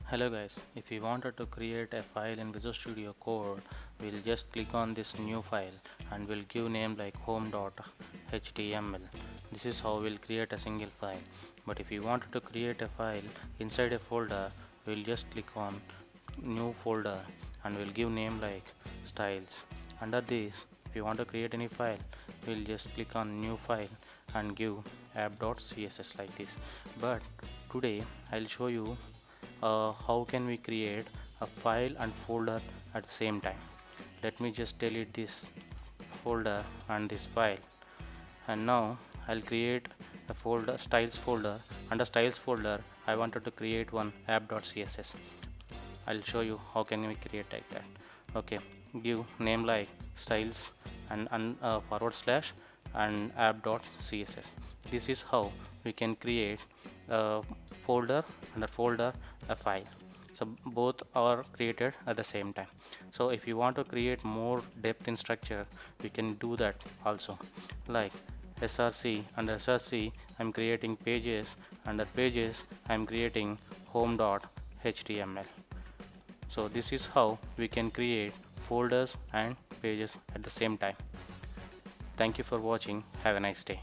Hello guys, if we wanted to create a file in Visual Studio Code, we'll just click on this new file and we'll give name like home.html. This is how we'll create a single file. But if we wanted to create a file inside a folder, we'll just click on new folder and we'll give name like styles. Under this, if you want to create any file, we'll just click on new file and give app.css like this. But today I'll show you how can we create a file and folder at the same time. Let me just delete this folder and this file, and now I'll create a folder, styles folder. Under styles folder I wanted to create one app.css. I'll show you how can we create like that. Okay, give name like styles and forward slash and app.css. This is how we can create a folder, under folder a file. So both are created at the same time. So if you want to create more depth in structure, we can do that also. Like src, under src I'm creating pages, under pages I'm creating home.html. So this is how we can create folders and pages at the same time. Thank you for watching. Have a nice day.